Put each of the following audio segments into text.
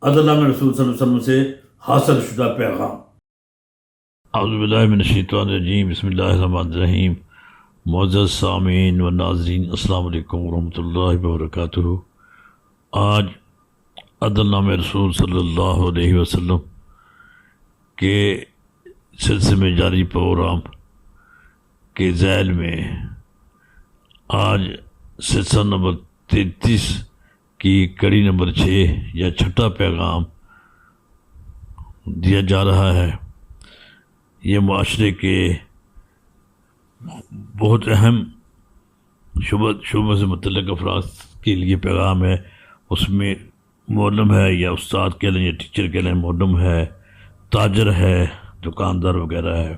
عدل نامہ رسول صلی اللہ علیہ وسلم سے حاصل شدہ پیغام۔ اعوذ باللہ من الشیطان الرجیم، بسم اللہ الرحمن الرحیم۔ معزز سامعین و ناظرین، السلام علیکم ورحمۃ اللہ وبرکاتہ۔ آج عدل نامہ رسول صلی اللہ علیہ وسلم کے سلسلے میں جاری پروگرام کے ذیل میں آج سلسلہ نمبر 33 کی کڑی نمبر 6 یا چھٹا پیغام دیا جا رہا ہے۔ یہ معاشرے کے بہت اہم شعبوں سے متعلق افراد کے لیے پیغام ہے۔ اس میں معلم ہے یا استاد کہہ لیں یا ٹیچر کہہ لیں، معلم ہے، تاجر ہے، دکاندار وغیرہ ہے،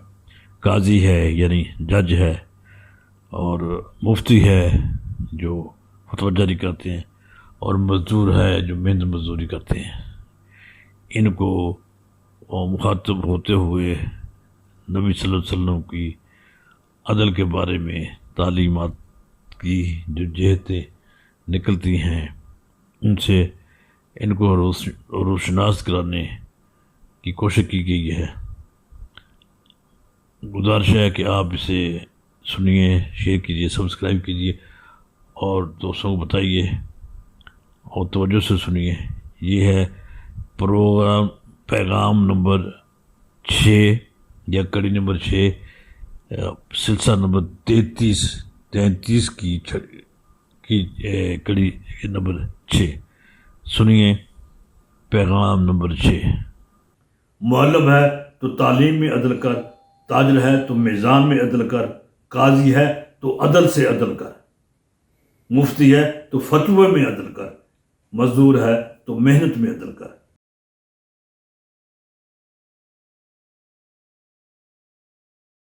قاضی ہے یعنی جج ہے، اور مفتی ہے جو فتویٰ جاری کرتے ہیں، اور مزدور ہے جو محنت مزدوری کرتے ہیں۔ ان کو مخاطب ہوتے ہوئے نبی صلی اللہ علیہ وسلم کی عدل کے بارے میں تعلیمات کی جو جہتیں نکلتی ہیں، ان سے ان کو روشناس کرانے کی کوشش کی گئی ہے۔ گزارش ہے کہ آپ اسے سنیے، شیئر کیجیے، سبسکرائب کیجیے اور دوستوں کو بتائیے اور توجہ سے سنیے۔ یہ ہے پروگرام پیغام نمبر 6 یا کڑی نمبر 6، سلسلہ نمبر 33 کی کڑی نمبر 6۔ سنیے پیغام نمبر 6۔ معلم ہے تو تعلیم میں عدل کر، تاجر ہے تو میزان میں عدل کر، قاضی ہے تو عدل سے عدل کر، مفتی ہے تو فتوے میں عدل کر، مزدور ہے تو محنت میں عدل کر۔